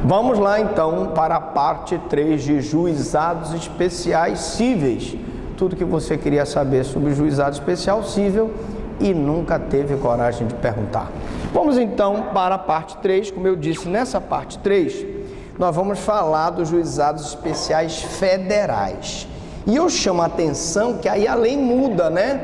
Vamos lá então para a parte 3 de juizados especiais cíveis. Tudo que você queria saber sobre juizado especial cível e nunca teve coragem de perguntar. Vamos então para a parte 3. Como eu disse, nessa parte 3, nós vamos falar dos juizados especiais federais. E eu chamo a atenção que aí a lei muda, né?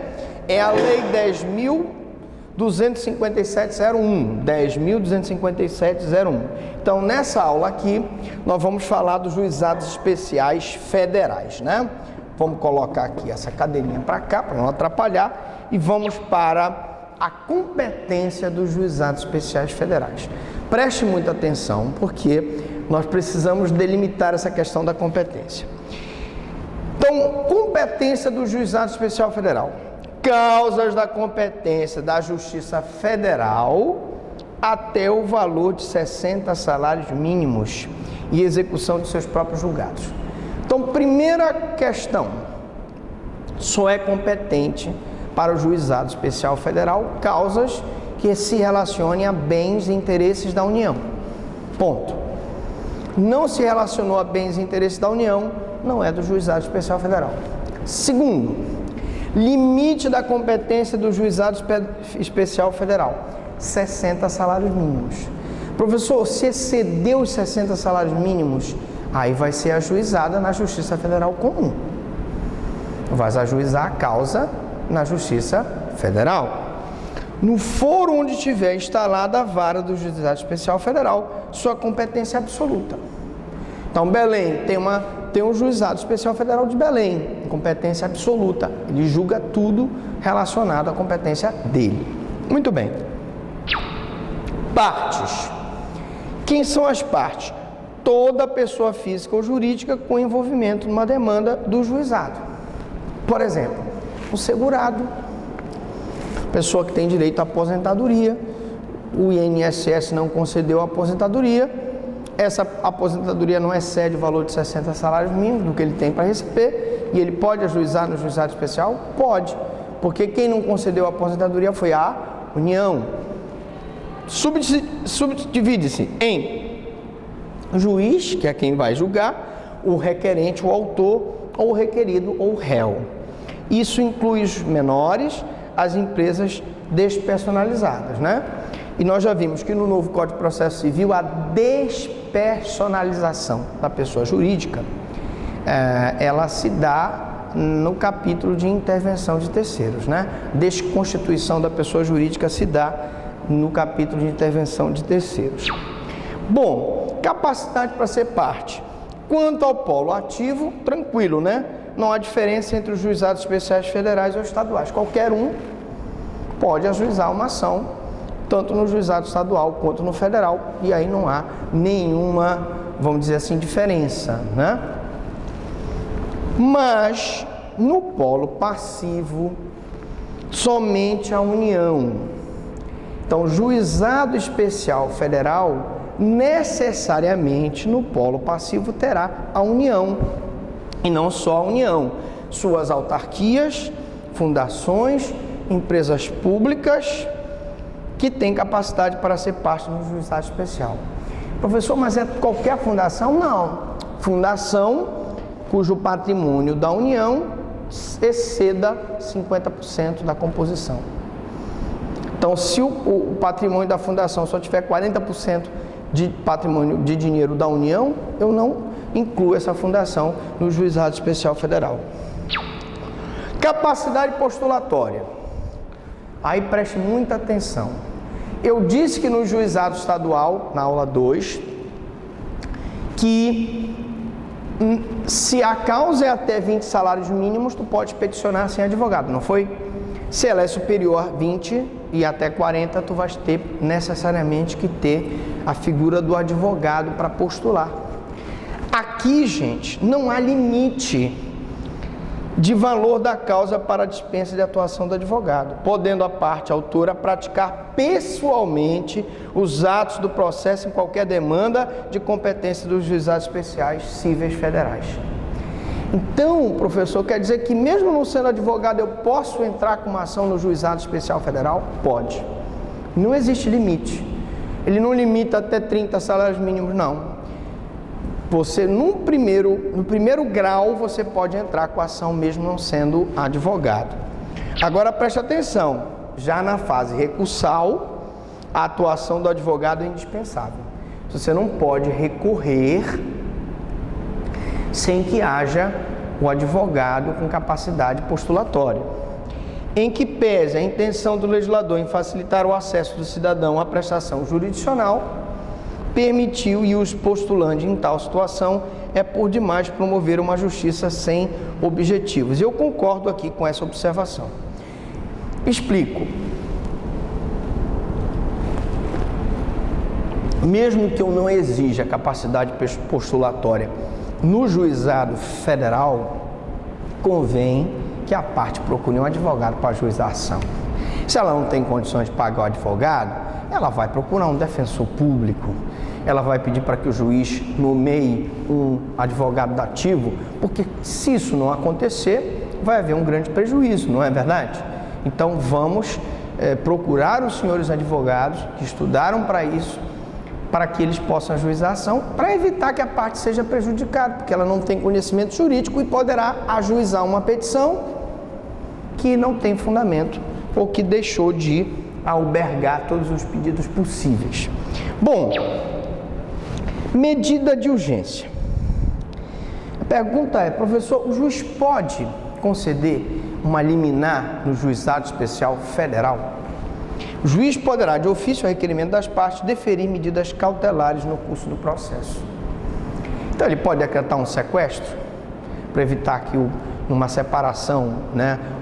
É a lei 10.257/01. 10.257/01. Então, nessa aula aqui, nós vamos falar dos juizados especiais federais, né? Vamos colocar aqui essa cadeirinha para cá, para não atrapalhar, e vamos para a competência dos juizados especiais federais. Preste muita atenção, porque nós precisamos delimitar essa questão da competência. Então, competência do juizado especial federal. Causas da competência da Justiça Federal até o valor de 60 salários mínimos e execução de seus próprios julgados. Então, primeira questão, só é competente para o Juizado Especial Federal causas que se relacionem a bens e interesses da União. Ponto. Não se relacionou a bens e interesses da União, não é do Juizado Especial Federal. Segundo, limite da competência do Juizado Especial Federal, 60 salários mínimos. Professor, se excedeu os 60 salários mínimos, aí vai ser ajuizada na Justiça Federal Comum. Vai ajuizar a causa na Justiça Federal. No foro onde estiver instalada a vara do Juizado Especial Federal, sua competência é absoluta. Então, Belém tem um Juizado Especial Federal de Belém, competência absoluta. Ele julga tudo relacionado à competência dele. Muito bem. Partes. Quem são as partes? Toda pessoa física ou jurídica com envolvimento numa demanda do juizado. Por exemplo, o segurado, pessoa que tem direito à aposentadoria, o INSS não concedeu a aposentadoria, essa aposentadoria não excede o valor de 60 salários mínimos do que ele tem para receber, e ele pode ajuizar no juizado especial? Pode, porque quem não concedeu a aposentadoria foi a União. Subdivide-se em juiz, que é quem vai julgar, o requerente, o autor, ou o requerido ou réu. Isso inclui os menores, as empresas despersonalizadas, né? E nós já vimos que no novo Código de Processo Civil a despersonalização da pessoa jurídica, ela se dá no capítulo de intervenção de terceiros, né? Desconstituição da pessoa jurídica se dá no capítulo de intervenção de terceiros. Bom, capacidade para ser parte. Quanto ao polo ativo, tranquilo, né? Não há diferença entre os juizados especiais federais ou estaduais. Qualquer um pode ajuizar uma ação, tanto no juizado estadual quanto no federal, e aí não há nenhuma, vamos dizer assim, diferença, né? Mas, no polo passivo, somente a União. Então, juizado especial federal, necessariamente no polo passivo terá a União, e não só a União, suas autarquias, fundações, empresas públicas que têm capacidade para ser parte do juizado especial. Professor, mas é qualquer fundação? Não. Fundação cujo patrimônio da União exceda 50% da composição. Então, se o patrimônio da fundação só tiver 40% de patrimônio de dinheiro da União, eu não incluo essa fundação no Juizado Especial Federal. Capacidade postulatória. Aí preste muita atenção. Eu disse que no juizado estadual, na aula 2, que se a causa é até 20 salários mínimos, tu pode peticionar sem advogado, não foi? Se ela é superior a 20 e até 40, tu vais ter necessariamente que ter a figura do advogado para postular. Aqui, gente, não há limite de valor da causa para a dispensa de atuação do advogado, podendo a parte autora praticar pessoalmente os atos do processo em qualquer demanda de competência dos juizados especiais cíveis federais. Então, professor, quer dizer que mesmo não sendo advogado, eu posso entrar com uma ação no juizado especial federal? Pode. Não existe limite. ele não limita até 30 salários mínimos, não. Você, no primeiro grau, você pode entrar com a ação mesmo não sendo advogado. Agora, preste atenção, já na fase recursal, a atuação do advogado é indispensável. Você não pode recorrer sem que haja o advogado com capacidade postulatória. Em que pese a intenção do legislador em facilitar o acesso do cidadão à prestação jurisdicional, permitiu e os postulantes em tal situação é por demais promover uma justiça sem objetivos. Eu concordo aqui com essa observação. Explico. Mesmo que eu não exija capacidade postulatória no juizado federal, convém que a parte procure um advogado para ajuizar a ação. Se ela não tem condições de pagar o advogado, ela vai procurar um defensor público, ela vai pedir para que o juiz nomeie um advogado dativo, porque se isso não acontecer, vai haver um grande prejuízo, não é verdade? Então vamos procurar os senhores advogados que estudaram para isso, para que eles possam ajuizar a ação, para evitar que a parte seja prejudicada, porque ela não tem conhecimento jurídico e poderá ajuizar uma petição que não tem fundamento ou que deixou de albergar todos os pedidos possíveis. Bom, medida de urgência. A pergunta é, professor, o juiz pode conceder uma liminar no juizado especial federal? O juiz poderá, de ofício a requerimento das partes, deferir medidas cautelares no curso do processo. Então, ele pode decretar um sequestro para evitar que numa separação,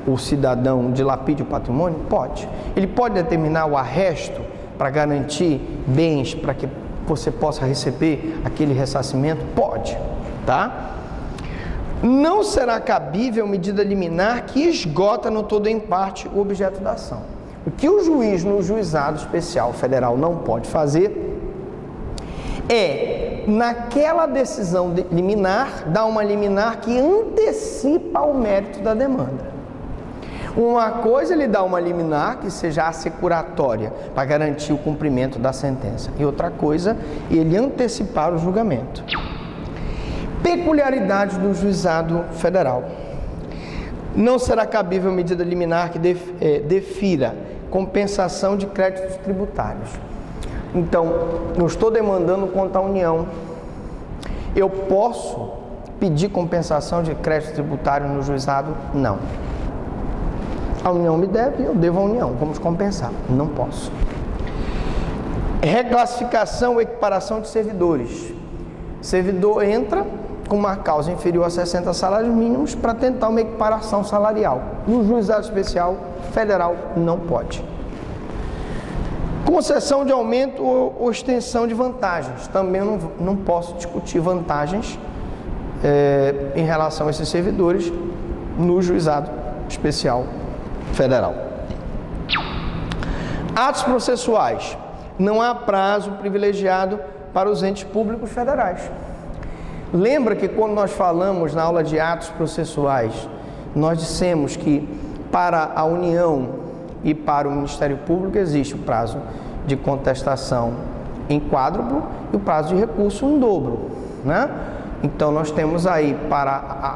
o cidadão dilapide o patrimônio? Pode. Ele pode determinar o arresto para garantir bens para que você possa receber aquele ressarcimento? Pode, tá? Não será cabível medida liminar que esgota no todo ou em parte o objeto da ação. O que o juiz no juizado especial federal não pode fazer é, naquela decisão liminar, dar uma liminar que antecipa o mérito da demanda. Uma coisa é ele dar uma liminar que seja assecuratória para garantir o cumprimento da sentença, e outra coisa ele antecipar o julgamento. Peculiaridades do juizado federal. Não será cabível medida liminar que defira compensação de créditos tributários. Então, eu estou demandando contra a União. Eu posso pedir compensação de crédito tributário no juizado? Não. A União me deve, eu devo à União. Vamos compensar. Não posso. Reclassificação ou equiparação de servidores. Servidor entra com uma causa inferior a 60 salários mínimos para tentar uma equiparação salarial. No juizado especial federal não pode. Concessão de aumento ou extensão de vantagens. Também não posso discutir vantagens em relação a esses servidores no juizado especial federal. Atos processuais. Não há prazo privilegiado para os entes públicos federais. Lembra que quando nós falamos na aula de atos processuais, nós dissemos que para a União e para o Ministério Público existe o prazo de contestação em quádruplo e o prazo de recurso em dobro, né? Então nós temos aí para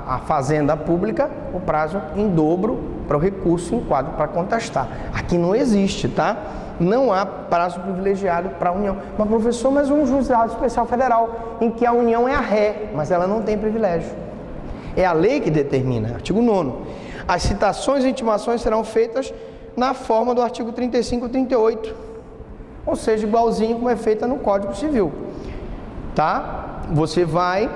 a Fazenda Pública o prazo em dobro para o recurso em quádruplo para contestar. Aqui não existe, tá? Não há prazo privilegiado para a União. Mas, professor, mas um juizado especial federal em que a União é a ré, mas ela não tem privilégio. É a lei que determina, artigo 9º. As citações e intimações serão feitas na forma do artigo 35 e 38, ou seja, igualzinho como é feita no Código Civil, tá? Você vai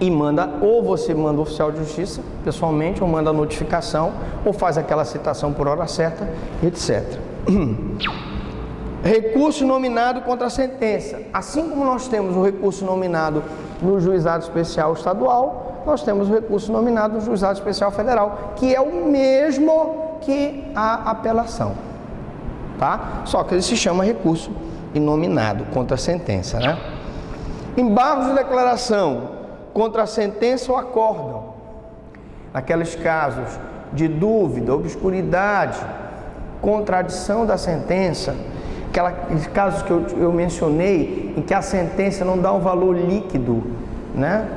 e manda, ou você manda o oficial de justiça pessoalmente, ou manda a notificação, ou faz aquela citação por hora certa, etc. Recurso nominado contra a sentença. Assim como nós temos o recurso nominado no juizado especial estadual, nós temos o recurso nominado no juizado especial federal, que é o mesmo que a apelação, tá? Só que ele se chama recurso inominado contra a sentença, né? Embargos de declaração contra a sentença ou acórdão. Naqueles casos de dúvida, obscuridade, contradição da sentença, aqueles casos que eu mencionei, em que a sentença não dá um valor líquido, né?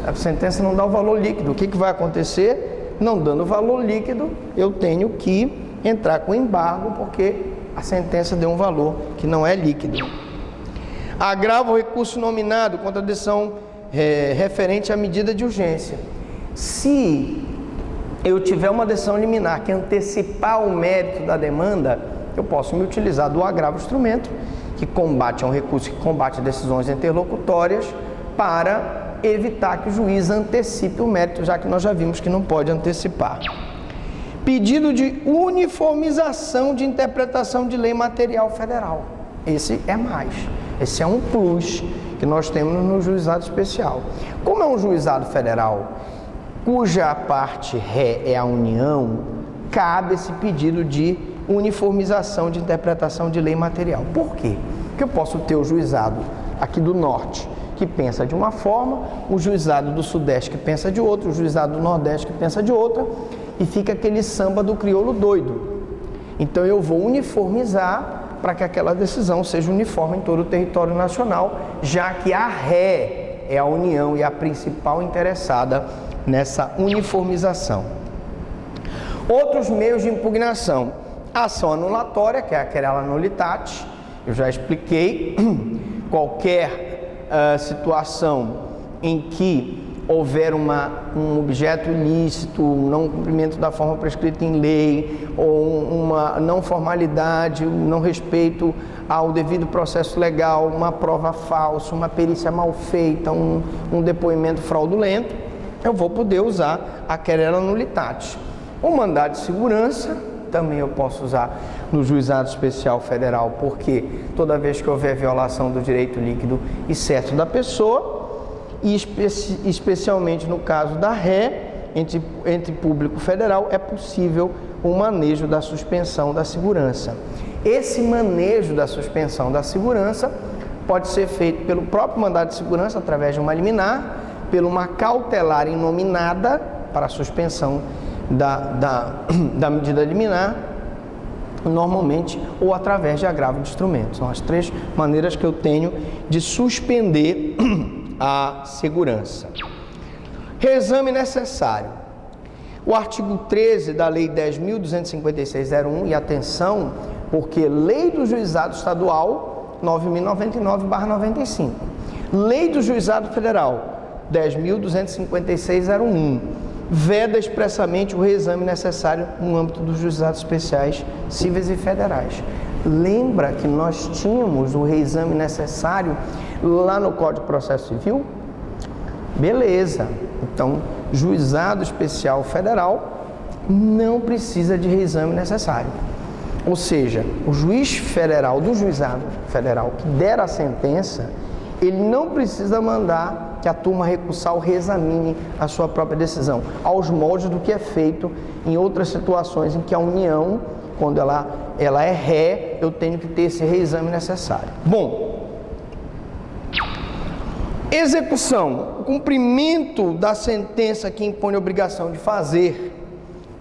A sentença não dá o valor líquido. O que vai acontecer? Não dando valor líquido, eu tenho que entrar com embargo, porque a sentença deu um valor que não é líquido. Agrava o recurso nominado contra a decisão referente à medida de urgência. Se eu tiver uma decisão liminar que antecipar o mérito da demanda, eu posso me utilizar do agravo instrumento, que combate, é um recurso que combate decisões interlocutórias, para evitar que o juiz antecipe o mérito, já que nós já vimos que não pode antecipar. Pedido de uniformização de interpretação de lei material federal. Esse é mais. Esse é um plus que nós temos no juizado especial. Como é um juizado federal, cuja parte ré é a União, cabe esse pedido de uniformização de interpretação de lei material. Por quê? Porque eu posso ter o juizado aqui do Norte, que pensa de uma forma, o juizado do Sudeste que pensa de outra, o juizado do Nordeste que pensa de outra, e fica aquele samba do crioulo doido. Então eu vou uniformizar para que aquela decisão seja uniforme em todo o território nacional, já que a ré é a União e a principal interessada nessa uniformização. Outros meios de impugnação: ação anulatória, que é a querela nullitate. Eu já expliquei. Qualquer situação em que houver um objeto ilícito, não cumprimento da forma prescrita em lei, ou uma não formalidade, não respeito ao devido processo legal, uma prova falsa, uma perícia mal feita, um depoimento fraudulento, eu vou poder usar a querela nullitate. O mandado de segurança também eu posso usar no juizado especial federal, porque toda vez que houver violação do direito líquido e certo da pessoa, e especialmente no caso da ré, entre público federal, é possível o manejo da suspensão da segurança. Esse manejo da suspensão da segurança pode ser feito pelo próprio mandado de segurança, através de uma liminar, por uma cautelar inominada para a suspensão da medida liminar, normalmente, ou através de agravo de instrumento. São as três maneiras que eu tenho de suspender a segurança. Reexame necessário. O artigo 13 da Lei 10.256/01, e atenção, porque Lei do Juizado Estadual 9.099/95, Lei do Juizado Federal 10.256/01, veda expressamente o reexame necessário no âmbito dos juizados especiais cíveis e federais. Lembra que nós tínhamos o reexame necessário lá no Código de Processo Civil? Beleza. Então, juizado especial federal não precisa de reexame necessário. Ou seja, o juiz federal do juizado federal que der a sentença, ele não precisa mandar que a turma recursal reexamine a sua própria decisão, aos moldes do que é feito em outras situações em que a União, quando ela é ré, eu tenho que ter esse reexame necessário. Bom, execução, o cumprimento da sentença que impõe a obrigação de fazer,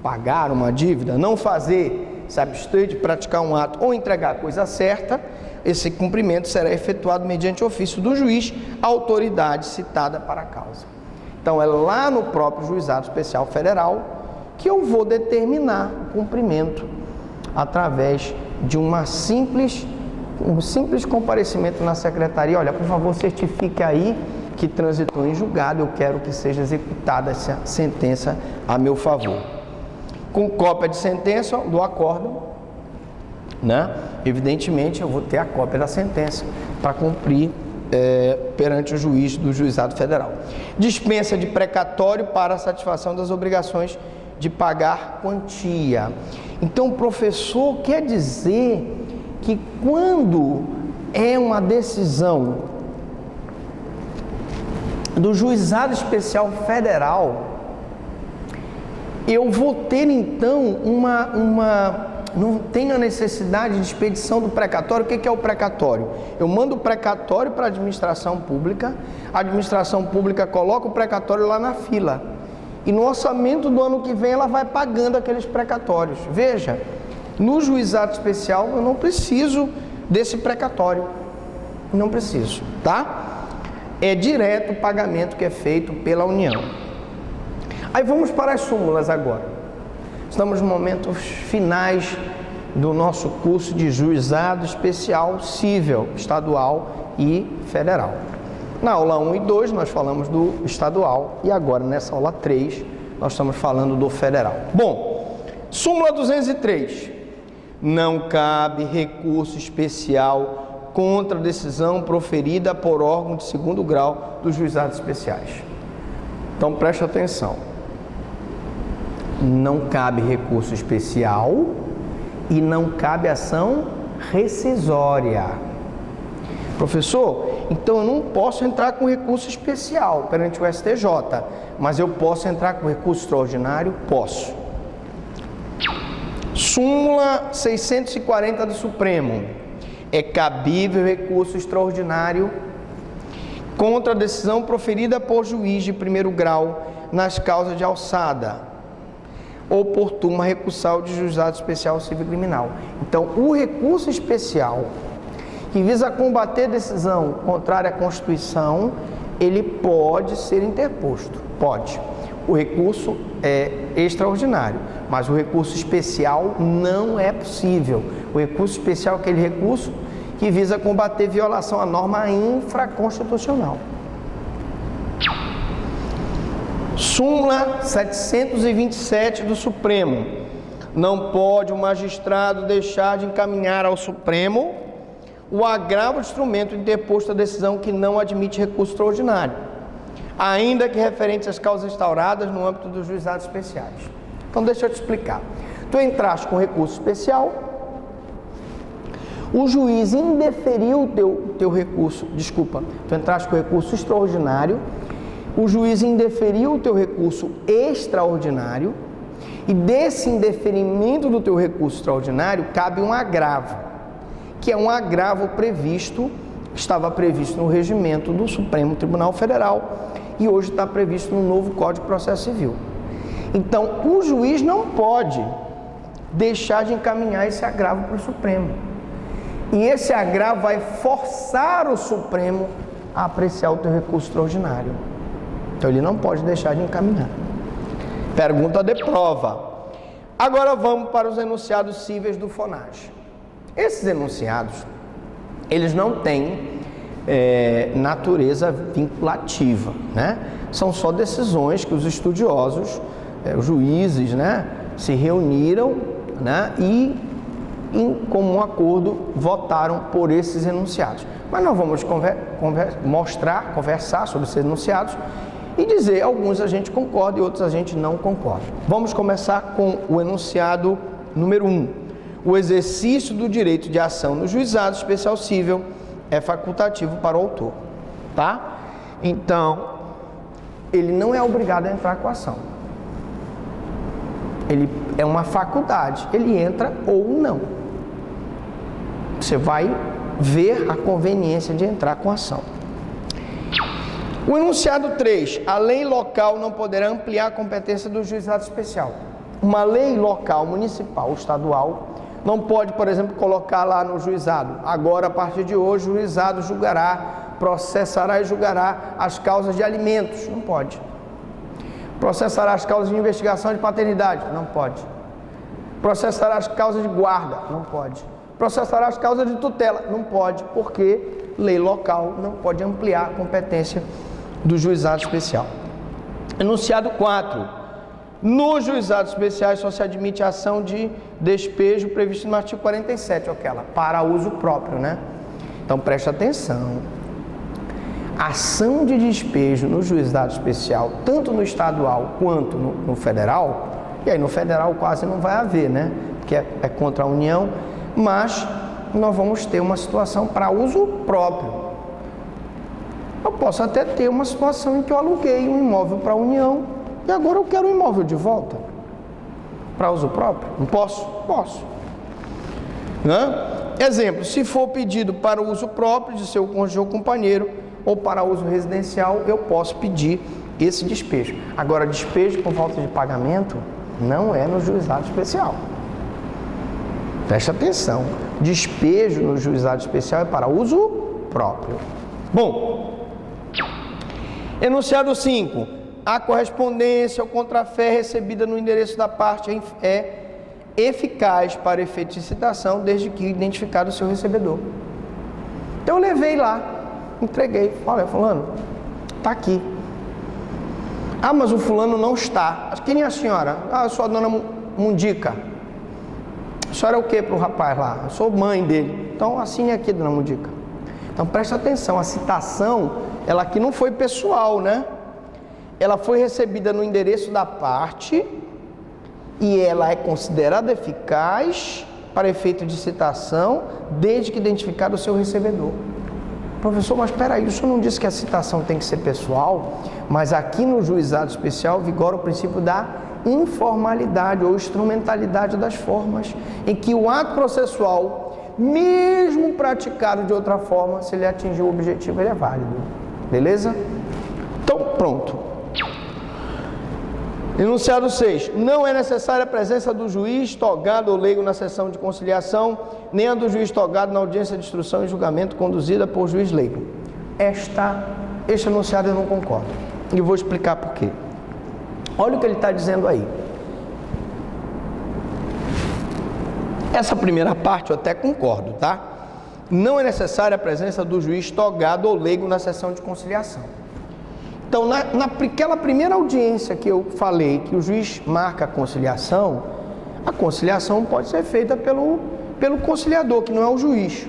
pagar uma dívida, não fazer, se abster de praticar um ato ou entregar a coisa certa, esse cumprimento será efetuado mediante ofício do juiz, a autoridade citada para a causa. Então, é lá no próprio juizado especial federal que eu vou determinar o cumprimento através de um simples comparecimento na secretaria. Olha, por favor, certifique aí que transitou em julgado, eu quero que seja executada essa sentença a meu favor. Com cópia de sentença do acórdão, né? Evidentemente, eu vou ter a cópia da sentença para cumprir perante o juiz do juizado federal. Dispensa de precatório para a satisfação das obrigações de pagar quantia. Então, professor, quer dizer que quando é uma decisão do juizado especial federal, eu vou ter então não tenho a necessidade de expedição do precatório. O que é o precatório? Eu mando o precatório para a administração pública coloca o precatório lá na fila, e no orçamento do ano que vem ela vai pagando aqueles precatórios. Veja, no juizado especial eu não preciso desse precatório. Não preciso, tá? É direto o pagamento que é feito pela União. Aí vamos para as súmulas agora. Estamos nos momentos finais do nosso curso de juizado especial civil, estadual e federal. Na aula 1 e 2 nós falamos do estadual e agora nessa aula 3 nós estamos falando do federal. Bom, súmula 203. Não cabe recurso especial contra a decisão proferida por órgão de segundo grau dos juizados especiais. Então preste atenção. Não cabe recurso especial e não cabe ação rescisória. Professor, então eu não posso entrar com recurso especial perante o STJ, mas eu posso entrar com recurso extraordinário? Posso. Súmula 640 do Supremo. É cabível recurso extraordinário contra a decisão proferida por juiz de primeiro grau nas causas de alçada ou por turma recursal de juizado especial civil e criminal. Então, o recurso especial que visa combater decisão contrária à Constituição, ele pode ser interposto. Pode. O recurso é extraordinário, mas o recurso especial não é possível. O recurso especial é aquele recurso que visa combater violação à norma infraconstitucional. Súmula 727 do Supremo. Não pode o magistrado deixar de encaminhar ao Supremo o agravo de instrumento interposto à decisão que não admite recurso extraordinário, ainda que referente às causas instauradas no âmbito dos juizados especiais. Então deixa eu te explicar. Tu entraste com recurso especial, o juiz indeferiu o teu recurso, tu entraste com recurso extraordinário, o juiz indeferiu o teu recurso extraordinário e desse indeferimento do teu recurso extraordinário cabe um agravo, que é um agravo estava previsto no regimento do Supremo Tribunal Federal e hoje está previsto no novo Código de Processo Civil. Então, o juiz não pode deixar de encaminhar esse agravo para o Supremo. E esse agravo vai forçar o Supremo a apreciar o teu recurso extraordinário. Então, ele não pode deixar de encaminhar. Pergunta de prova. Agora vamos para os enunciados cíveis do FONAGE. Esses enunciados, eles não têm natureza vinculativa, né? São só decisões que os estudiosos, os juízes, né, se reuniram, né, e em comum acordo votaram por esses enunciados. Mas nós vamos conversar sobre esses enunciados e dizer, alguns a gente concorda e outros a gente não concorda. Vamos começar com o enunciado número 1. O exercício do direito de ação no juizado especial civil é facultativo para o autor, tá? Então, ele não é obrigado a entrar com a ação. Ele é uma faculdade, ele entra ou não. Você vai ver a conveniência de entrar com a ação. O enunciado 3, a lei local não poderá ampliar a competência do juizado especial. Uma lei local, municipal ou estadual não pode, por exemplo, colocar lá no juizado. Agora, a partir de hoje, o juizado julgará, processará e julgará as causas de alimentos. Não pode. Processará as causas de investigação de paternidade. Não pode. Processará as causas de guarda. Não pode. Processará as causas de tutela. Não pode, porque lei local não pode ampliar a competência do juizado especial. Enunciado 4. Nos juizados especiais só se admite a ação de despejo prevista no artigo 47, aquela, para uso próprio, né? Então preste atenção. Ação de despejo no juizado especial, tanto no estadual quanto no federal, e aí no federal quase não vai haver, né? Porque é contra a União, mas nós vamos ter uma situação para uso próprio. Eu posso até ter uma situação em que eu aluguei um imóvel para a União, e agora eu quero o imóvel de volta para uso próprio. Não posso? Posso. Né? Exemplo, se for pedido para o uso próprio de seu cônjuge ou companheiro ou para uso residencial, eu posso pedir esse despejo. Agora, despejo por falta de pagamento não é no juizado especial. Preste atenção. Despejo no juizado especial é para uso próprio. Bom, enunciado 5. A correspondência ou contrafé recebida no endereço da parte é eficaz para efeito de citação, desde que identificado o seu recebedor. Então eu levei lá, entreguei. Olha, fulano, está aqui. Ah, mas o fulano não está. Quem é a senhora? Ah, eu sou a dona Mundica. A senhora é o que para o rapaz lá? Eu sou mãe dele. Então assine aqui, dona Mundica. Então preste atenção, a citação, ela aqui não foi pessoal, né? Ela foi recebida no endereço da parte e ela é considerada eficaz para efeito de citação, desde que identificado o seu recebedor. Professor, mas espera aí, o senhor não disse que a citação tem que ser pessoal? Mas aqui no juizado especial vigora o princípio da informalidade ou instrumentalidade das formas, em que o ato processual, mesmo praticado de outra forma, se ele atingir o objetivo, ele é válido. Beleza? Então, pronto. Enunciado 6. Não é necessária a presença do juiz togado ou leigo na sessão de conciliação, nem a do juiz togado na audiência de instrução e julgamento conduzida por juiz leigo. Este enunciado eu não concordo. E vou explicar por quê. Olha o que ele está dizendo aí. Essa primeira parte eu até concordo, tá? Não é necessária a presença do juiz togado ou leigo na sessão de conciliação. Então, naquela primeira audiência que eu falei que o juiz marca a conciliação pode ser feita pelo conciliador, que não é o juiz.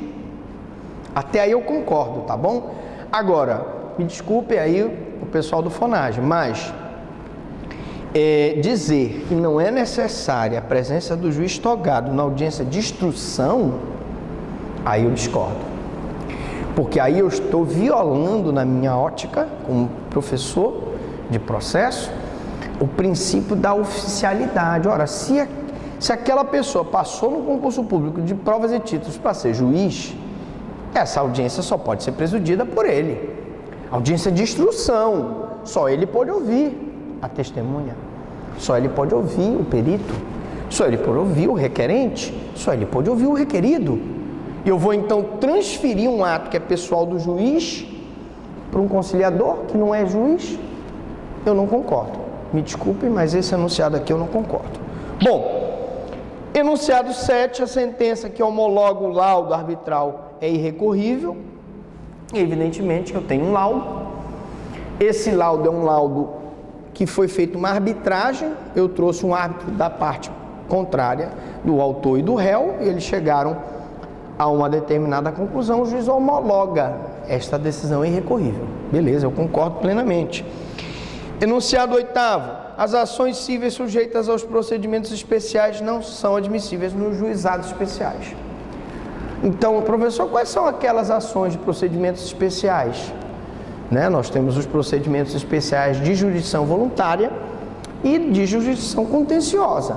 Até aí eu concordo, tá bom? Agora, me desculpe aí o pessoal do Fonage, mas dizer que não é necessária a presença do juiz togado na audiência de instrução, aí eu discordo. Porque aí eu estou violando, na minha ótica, como professor de processo, o princípio da oficialidade. Ora, se aquela pessoa passou no concurso público de provas e títulos para ser juiz, essa audiência só pode ser presidida por ele. Audiência de instrução, só ele pode ouvir a testemunha, só ele pode ouvir o perito, só ele pode ouvir o requerente, só ele pode ouvir o requerido. E eu vou então transferir um ato que é pessoal do juiz para um conciliador que não é juiz? Eu não concordo. Me desculpem, mas esse enunciado aqui eu não concordo. Bom, enunciado 7, a sentença que homologa o laudo arbitral é irrecorrível. Evidentemente que eu tenho um laudo. Esse laudo é um laudo que foi feito uma arbitragem. Eu trouxe um árbitro da parte contrária, do autor e do réu, e eles chegaram a uma determinada conclusão, o juiz homologa esta decisão irrecorrível. Beleza, eu concordo plenamente. Enunciado 8º. As ações cíveis sujeitas aos procedimentos especiais não são admissíveis nos juizados especiais. Então, professor, quais são aquelas ações de procedimentos especiais? Nós temos os procedimentos especiais de jurisdição voluntária e de jurisdição contenciosa.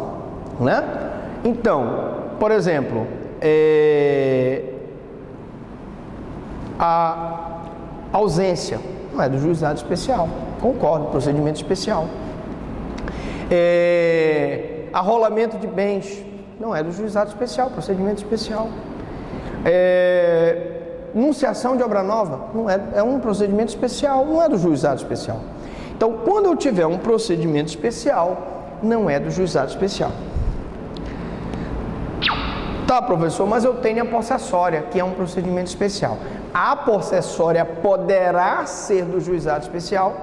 Então, por exemplo, a ausência não é do juizado especial, concordo, procedimento especial. Arrolamento de bens não é do juizado especial, procedimento especial. Enunciação de obra nova não é um procedimento especial, não é do juizado especial. Então, quando eu tiver um procedimento especial, não é do juizado especial. Tá, professor, mas eu tenho a possessória, que é um procedimento especial. A possessória poderá ser do juizado especial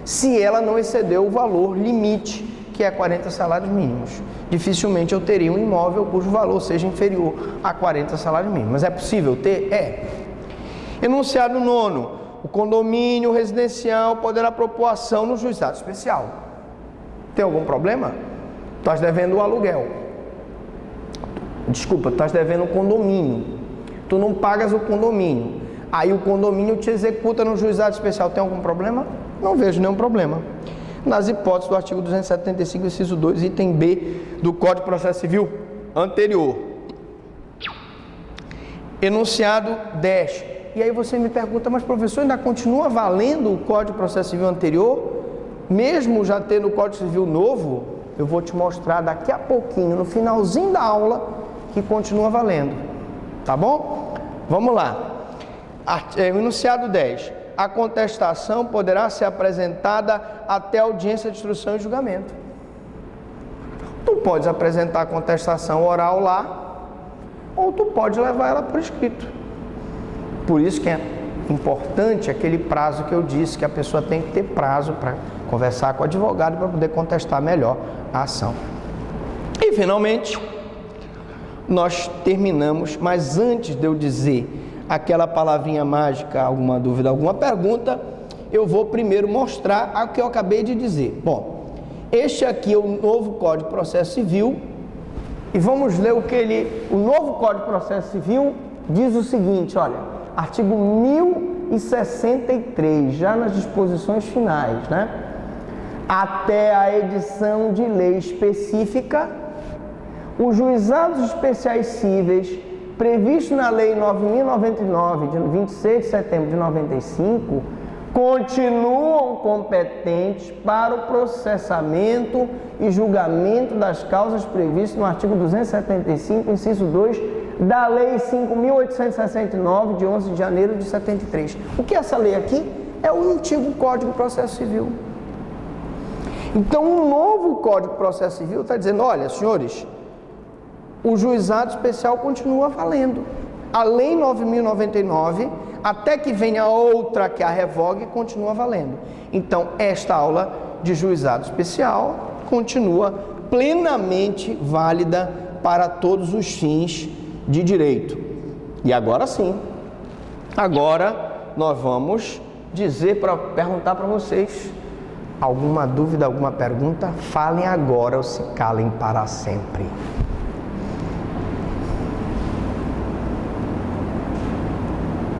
se ela não exceder o valor limite, que é 40 salários mínimos. Dificilmente eu teria um imóvel cujo valor seja inferior a 40 salários mínimos. Mas é possível ter? É. Enunciado 9º. O condomínio residencial poderá propor ação no juizado especial. Tem algum problema? Estás devendo o aluguel. Desculpa, tu estás devendo o condomínio. Tu não pagas o condomínio. Aí o condomínio te executa no juizado especial. Tem algum problema? Não vejo nenhum problema. Nas hipóteses do artigo 275, inciso 2, item B do Código de Processo Civil anterior. Enunciado 10. E aí você me pergunta, mas professor, ainda continua valendo o Código de Processo Civil anterior? Mesmo já tendo o Código Civil novo? Eu vou te mostrar daqui a pouquinho, no finalzinho da aula, que continua valendo. Tá bom? Vamos lá. O enunciado 10. A contestação poderá ser apresentada até a audiência de instrução e julgamento. Tu podes apresentar a contestação oral lá, ou tu pode levar ela por escrito. Por isso que é importante aquele prazo que eu disse, que a pessoa tem que ter prazo para conversar com o advogado para poder contestar melhor a ação. E finalmente, nós terminamos, mas antes de eu dizer aquela palavrinha mágica, alguma dúvida, alguma pergunta, eu vou primeiro mostrar o que eu acabei de dizer. Bom, este aqui é o novo Código de Processo Civil, e vamos ler o que o novo Código de Processo Civil diz o seguinte, olha, artigo 1063, já nas disposições finais, né? Até a edição de lei específica, os juizados especiais cíveis previstos na Lei 9.099, de 26 de setembro de 95, continuam competentes para o processamento e julgamento das causas previstas no artigo 275, inciso 2, da Lei 5.869, de 11 de janeiro de 73. O que é essa lei aqui? É o antigo Código de Processo Civil. Então, o novo Código de Processo Civil está dizendo, olha, senhores, o juizado especial continua valendo. A Lei 9.099, até que venha outra que a revogue, continua valendo. Então, esta aula de juizado especial continua plenamente válida para todos os fins de direito. E agora sim, agora nós vamos perguntar para vocês alguma dúvida, alguma pergunta, falem agora ou se calem para sempre.